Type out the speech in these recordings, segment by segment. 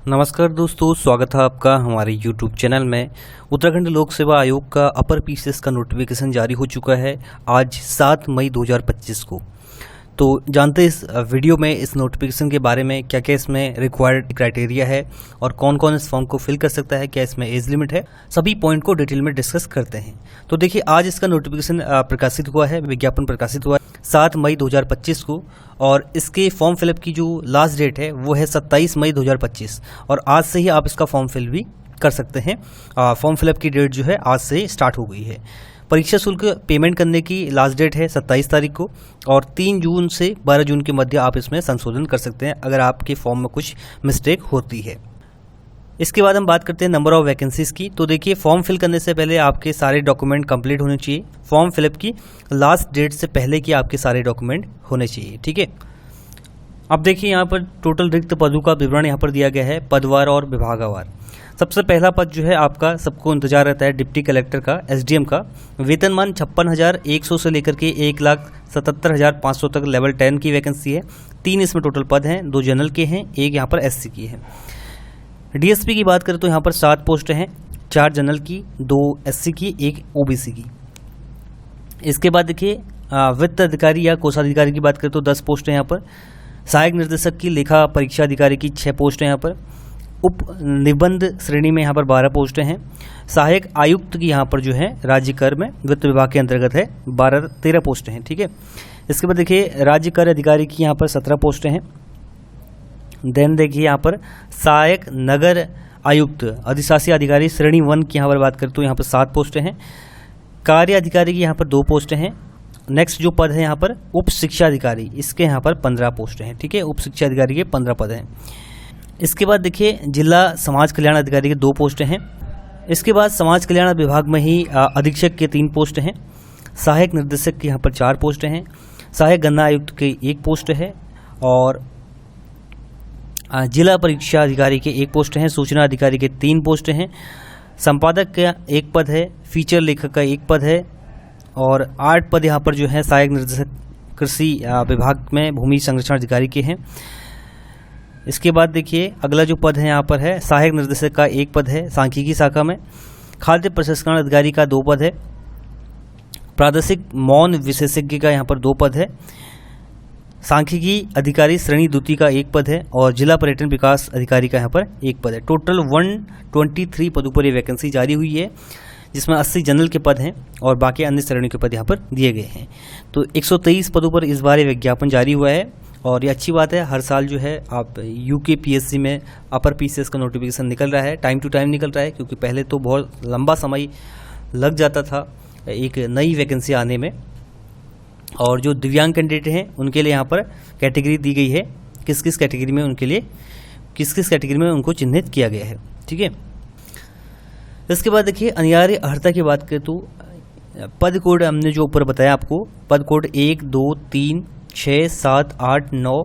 नमस्कार दोस्तों, स्वागत है आपका हमारे YouTube चैनल में। उत्तराखंड लोक सेवा आयोग का अपर पीसीएस का नोटिफिकेशन जारी हो चुका है आज 7 मई 2025 को। तो जानते हैं इस वीडियो में इस नोटिफिकेशन के बारे में, क्या क्या इसमें रिक्वायर्ड क्राइटेरिया है और कौन कौन इस फॉर्म को फिल कर सकता है, क्या इसमें एज लिमिट है, सभी पॉइंट को डिटेल में डिस्कस करते हैं। तो देखिए, आज इसका नोटिफिकेशन प्रकाशित हुआ है, विज्ञापन प्रकाशित हुआ है 7 मई 2025 को, और इसके फॉर्म फिलअप की जो लास्ट डेट है वो है 27 मई 2025, और आज से ही आप इसका फॉर्म फिल भी कर सकते हैं। फॉर्म फिलअप की डेट जो है आज से स्टार्ट हो गई है। परीक्षा शुल्क पेमेंट करने की लास्ट डेट है 27 तारीख को, और 3 जून से 12 जून के मध्य आप इसमें संशोधन कर सकते हैं अगर आपके फॉर्म में कुछ मिस्टेक होती है। इसके बाद हम बात करते हैं नंबर ऑफ वैकेंसीज़ की। तो देखिए, फॉर्म फिल करने से पहले आपके सारे डॉक्यूमेंट कंप्लीट होने चाहिए। फॉर्म फिलअप की लास्ट डेट से पहले की आपके सारे डॉक्यूमेंट होने चाहिए, ठीक है। अब देखिए, यहाँ पर टोटल रिक्त पदों का विवरण यहाँ पर दिया गया है, पदवार और विभागवार। सबसे पहला पद जो है आपका, सबको इंतजार रहता है, डिप्टी कलेक्टर का, एसडीएम का। वेतनमान 56,100 से लेकर के 1,77,500 तक लेवल 10 की वैकेंसी है। 3 इसमें टोटल पद हैं, 2 जनरल के हैं, 1 यहाँ पर एससी की है। डीएसपी की बात करें तो यहाँ पर 7 पोस्ट हैं, 4 जनरल की, 2 एससी की, 1 ओबीसी की। इसके बाद देखिए, वित्त अधिकारी या कोषाधिकारी की बात करें तो 10 पोस्ट हैं यहाँ पर। सहायक निर्देशक की, लेखा परीक्षा अधिकारी की 6 पोस्ट हैं यहाँ पर। उप निबंध श्रेणी में यहाँ पर 12 पोस्टें हैं। सहायक आयुक्त की यहाँ पर जो है राज्य कर में वित्त विभाग के अंतर्गत है, 13 पोस्टें हैं, ठीक है। इसके बाद देखिए, राज्य कर अधिकारी की यहाँ पर 17 पोस्टें हैं। देन देखिए, यहाँ पर सहायक नगर आयुक्त अधिशासी अधिकारी श्रेणी 1 की यहाँ पर बात करें तो यहाँ पर 7 पोस्टें हैं। कार्य अधिकारी की यहाँ पर 2 पोस्टें हैं। नेक्स्ट जो पद है यहाँ पर उप शिक्षा अधिकारी, इसके यहाँ पर 15 पोस्टें हैं, ठीक है। उप शिक्षा अधिकारी के 15 पद हैं। इसके बाद देखिए, जिला समाज कल्याण अधिकारी के 2 पोस्टें हैं। इसके बाद समाज कल्याण विभाग में ही अधीक्षक के 3 पोस्ट हैं। सहायक निर्देशक के यहाँ पर 4 पोस्टें हैं। सहायक गणना आयुक्त के 1 पोस्ट है, और जिला परीक्षा अधिकारी के 1 पोस्ट हैं। सूचना अधिकारी के 3 पोस्ट हैं। संपादक का 1 पद है। फीचर लेखक का 1 पद है, और 8 पद यहाँ पर जो है सहायक निर्देशक कृषि विभाग में भूमि संरक्षण अधिकारी के हैं। इसके बाद देखिए, अगला जो पद है यहाँ पर है सहायक निर्देशक का 1 पद है सांख्यिकी शाखा में। खाद्य प्रसंस्करण अधिकारी का 2 पद है। प्रादेशिक मौन विशेषज्ञ का यहाँ पर 2 पद है। सांख्यिकी अधिकारी श्रेणी 2 का 1 पद है, और जिला पर्यटन विकास अधिकारी का यहाँ पर 1 पद है। टोटल 123 पदों पर ये वैकेंसी जारी हुई है, जिसमें 80 जनरल के पद हैं और बाकी अन्य श्रेणियों के पद यहाँ पर दिए गए हैं। तो 123 पदों पर इस बार ये विज्ञापन जारी हुआ है, और ये अच्छी बात है। हर साल जो है आप यूकेपीएससी में अपर पीसीएस का नोटिफिकेशन निकल रहा है, टाइम टू टाइम निकल रहा है, क्योंकि पहले तो बहुत लंबा समय लग जाता था एक नई वैकेंसी आने में। और जो दिव्यांग कैंडिडेट हैं उनके लिए यहाँ पर कैटेगरी दी गई है, किस किस कैटेगरी में उनके लिए किस किस कैटेगरी में उनको चिन्हित किया गया है, ठीक है। इसके बाद देखिए, अनिवार्य अर्हता की बात करें तो पद कोड हमने जो ऊपर बताया आपको, पद कोड 1, 2, 3, 6, 7, 8, 9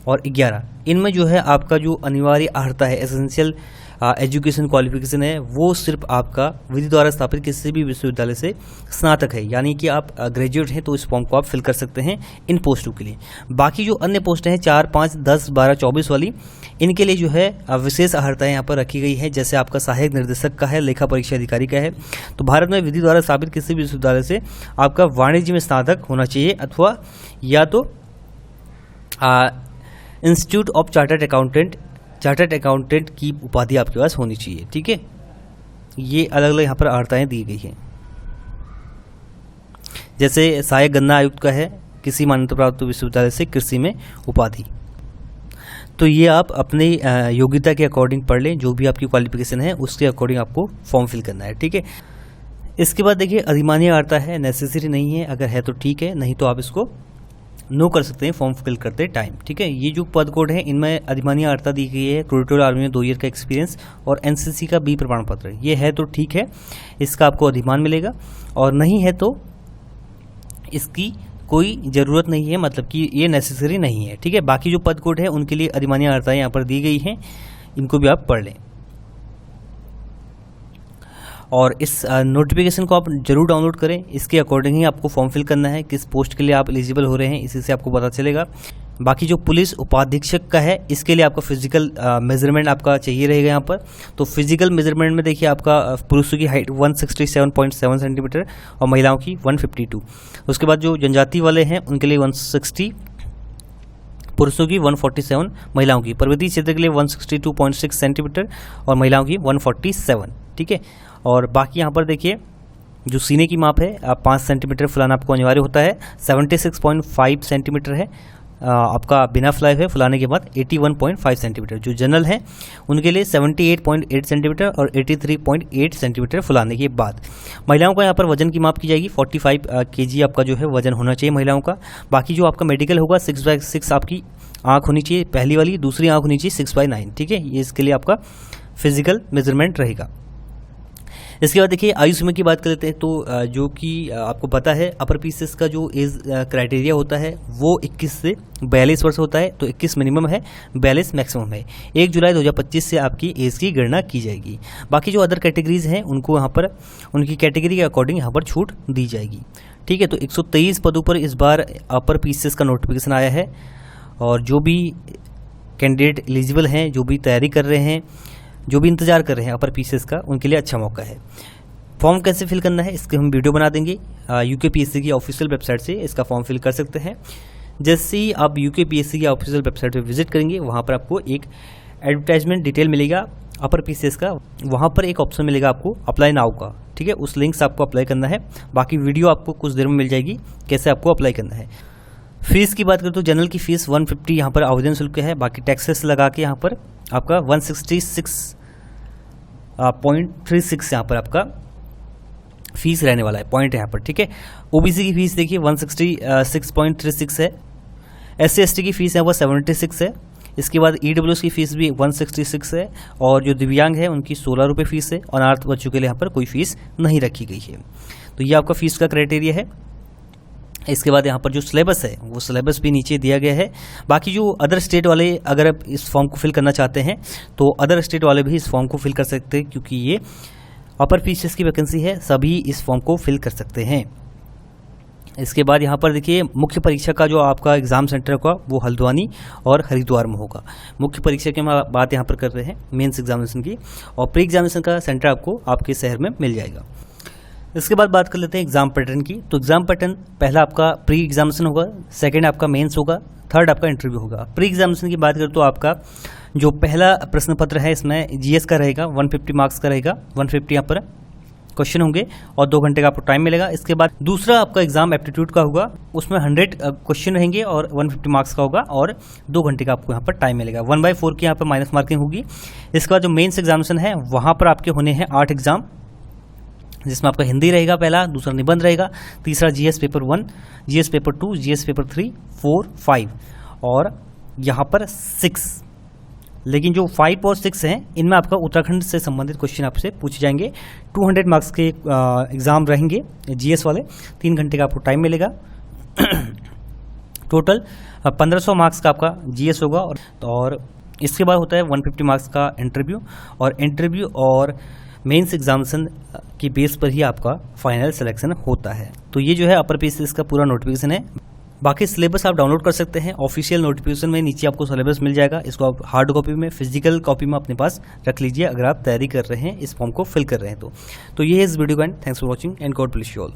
और 11, इनमें जो है आपका जो अनिवार्य अर्हता है, एसेंशियल एजुकेशन क्वालिफिकेशन है, वो सिर्फ आपका विधि द्वारा स्थापित किसी भी विश्वविद्यालय से स्नातक है, यानी कि आप ग्रेजुएट हैं तो इस फॉर्म को आप फिल कर सकते हैं इन पोस्टों के लिए। बाकी जो अन्य पोस्टें हैं 4, 5, 10, 12, 24 वाली, इनके लिए जो है विशेष अर्हताएँ यहाँ पर रखी गई है। जैसे आपका सहायक निर्देशक का है, लेखा परीक्षा अधिकारी का है। तो भारत में विधि द्वारा स्थापित किसी भी विश्वविद्यालय से आपका वाणिज्य में स्नातक होना चाहिए, अथवा या तो इंस्टीट्यूट ऑफ चार्टर्ड अकाउंटेंट की उपाधि आपके पास होनी चाहिए, ठीक है। ये अलग अलग यहाँ पर अर्हताएँ दी गई हैं। जैसे सहायक गणना आयुक्त का है, किसी मान्यता प्राप्त विश्वविद्यालय से कृषि में उपाधि। तो ये आप अपने योग्यता के अकॉर्डिंग पढ़ लें, जो भी आपकी क्वालिफिकेशन है उसके अकॉर्डिंग आपको फॉर्म फिल करना है, ठीक है। इसके बाद देखिए, अधिमान्य अर्हता है, नेसेसरी नहीं है, अगर है तो ठीक है, नहीं तो आप इसको नो कर सकते हैं फॉर्म फिल करते टाइम, ठीक है। ये जो पद कोड है इनमें अधिमान्य अर्हता दी गई है, टेरिटोरियल आर्मी में 2 ईयर का एक्सपीरियंस और एनसीसी का बी प्रमाण पत्र। ये है तो ठीक है, इसका आपको अधिमान मिलेगा, और नहीं है तो इसकी कोई ज़रूरत नहीं है, मतलब कि ये नेसेसरी नहीं है, ठीक है। बाकी जो पद कोड है उनके लिए अधिमान्य अर्हताएँ यहाँ पर दी गई हैं, इनको भी आप पढ़ लें। और इस नोटिफिकेशन को आप जरूर डाउनलोड करें। इसके अकॉर्डिंग ही आपको फॉर्म फिल करना है, किस पोस्ट के लिए आप एलिजिबल हो रहे हैं इसी से आपको पता चलेगा। बाकी जो पुलिस उपाधीक्षक का है इसके लिए आपका फिजिकल मेजरमेंट आपका चाहिए रहेगा यहाँ पर। तो फिजिकल मेजरमेंट में देखिए आपका पुरुषों की हाइट 167.7 सेंटीमीटर और महिलाओं की 152। उसके बाद जो जनजाति वाले हैं उनके लिए 160, पुरुषों की 147, महिलाओं की। पर्वतीय क्षेत्र के लिए 162.6 सेंटीमीटर और महिलाओं की 147। ठीक है। और बाकी यहाँ पर देखिए जो सीने की माप है 5 सेंटीमीटर फुलाना आपको अनिवार्य होता है। 76.5 सेंटीमीटर है आपका बिना फ्लाई है फुलाने के बाद। 81.5 सेंटीमीटर जो जनरल है उनके लिए 78.8 सेंटीमीटर और 83.8 सेंटीमीटर फुलाने के बाद। महिलाओं का यहाँ पर वजन की माप की जाएगी। 45 kg आपका जो है वजन होना चाहिए महिलाओं का। बाकी जो आपका मेडिकल होगा 6/6 आपकी आँख होनी चाहिए, पहली वाली। दूसरी आँख होनी चाहिए 6/9। ठीक है, ये इसके लिए आपका फिजिकल मेजरमेंट रहेगा। इसके बाद देखिए आयु सीमा की बात कर लेते हैं। तो जो कि आपको पता है अपर पीसीएस का जो एज क्राइटेरिया होता है वो 21 से 42 वर्ष होता है। तो 21 मिनिमम है, 42 मैक्सिमम है। 1 जुलाई 2025 से आपकी एज की गणना की जाएगी। बाकी जो अदर कैटेगरीज हैं उनको यहाँ पर उनकी कैटेगरी के अकॉर्डिंग यहाँ पर छूट दी जाएगी। ठीक है। तो 123 पदों पर इस बार अपर पीसीएस का नोटिफिकेशन आया है और जो भी कैंडिडेट एलिजिबल हैं, जो भी तैयारी कर रहे हैं, जो भी इंतजार कर रहे हैं अपर पीसीएस का, उनके लिए अच्छा मौका है। फॉर्म कैसे फिल करना है इसके हम वीडियो बना देंगे। यूकेपीएससी की ऑफिशियल वेबसाइट से इसका फॉर्म फिल कर सकते हैं। जैसे ही आप यूकेपीएससी की ऑफिशियल वेबसाइट पर विजिट करेंगे वहाँ पर आपको एक एडवर्टाइजमेंट डिटेल मिलेगा अपर पीसीएस का। वहाँ पर एक ऑप्शन मिलेगा आपको अप्लाई नाउ का। ठीक है, उस लिंक से आपको अप्लाई करना है। बाकी वीडियो आपको कुछ देर में मिल जाएगी कैसे आपको अप्लाई करना है। फीस की बात करें तो जनरल की फीस 150 यहाँ पर आवेदन शुल्क है। बाकी टैक्सेस लगा के यहाँ पर आपका 166.36 यहाँ पर आपका फीस रहने वाला है, पॉइंट यहाँ पर। ठीक है। ओबीसी की फीस देखिए 166.36 है। SC ST की फीस है वो 76 है। इसके बाद EWS की फीस भी 166 है और जो दिव्यांग है उनकी 16 रुपये फीस है। और अनाथ बच्चों के लिए यहाँ पर कोई फीस नहीं रखी गई है। तो ये आपका फीस का क्राइटेरिया है। इसके बाद यहाँ पर जो सिलेबस है वो सिलेबस भी नीचे दिया गया है। बाकी जो अदर स्टेट वाले अगर आप इस फॉर्म को फिल करना चाहते हैं तो अदर स्टेट वाले भी इस फॉर्म को फिल कर सकते हैं, क्योंकि ये अपर पीसीएस की वैकेंसी है, सभी इस फॉर्म को फिल कर सकते हैं। इसके बाद यहाँ पर देखिए मुख्य परीक्षा का जो आपका एग्ज़ाम सेंटर होगा वो हल्द्वानी और हरिद्वार में होगा। मुख्य परीक्षा की हम बात यहाँ पर कर रहे हैं मेंस एग्जामिनेशन की, और प्री एग्जामिनेशन का सेंटर आपको आपके शहर में मिल जाएगा। इसके बाद बात कर लेते हैं एग्जाम पैटर्न की। तो एग्जाम पैटर्न पहला आपका प्री एग्जामिनेशन होगा, सेकंड आपका मेंस होगा, थर्ड आपका इंटरव्यू होगा। प्री एग्जामिनेशन की बात करें तो आपका जो पहला प्रश्न पत्र है इसमें जीएस का रहेगा, 150 मार्क्स का रहेगा। 150 यहाँ पर क्वेश्चन होंगे और 2 घंटे का आपको टाइम मिलेगा। इसके बाद दूसरा आपका एग्जाम एप्टीट्यूड का होगा, उसमें 100 क्वेश्चन रहेंगे और 150 मार्क्स का होगा और 2 घंटे का आपको यहाँ पर टाइम मिलेगा। 1/4 की यहाँ पर माइनस मार्किंग होगी। इसके बाद जो मेंस एग्जामिनेशन है वहाँ पर आपके होने हैं 8 एग्जाम, जिसमें आपका हिंदी रहेगा पहला, दूसरा निबंध रहेगा, तीसरा GS paper 1, GS paper 2, GS paper 3, 4, 5 और यहाँ पर 6। लेकिन जो 5 और 6 हैं इनमें आपका उत्तराखंड से संबंधित क्वेश्चन आपसे पूछे जाएंगे। 200 मार्क्स के एग्ज़ाम रहेंगे जीएस वाले, 3 घंटे का आपको टाइम मिलेगा। टोटल 1500 मार्क्स का आपका जीएस होगा। और इसके बाद होता है 150 मार्क्स का इंटरव्यू, और इंटरव्यू और मेंस एग्जामिनेशन की बेस पर ही आपका फाइनल सिलेक्शन होता है। तो ये जो है अपर पीसीएस का पूरा नोटिफिकेशन है। बाकी सिलेबस आप डाउनलोड कर सकते हैं ऑफिशियल नोटिफिकेशन में, नीचे आपको सिलेबस मिल जाएगा। इसको आप हार्ड कॉपी में, फिजिकल कॉपी में अपने पास रख लीजिए अगर आप तैयारी कर रहे हैं, इस फॉर्म को फिल कर रहे हैं तो ये है इस वीडियो का and. Thanks for watching and God bless you all.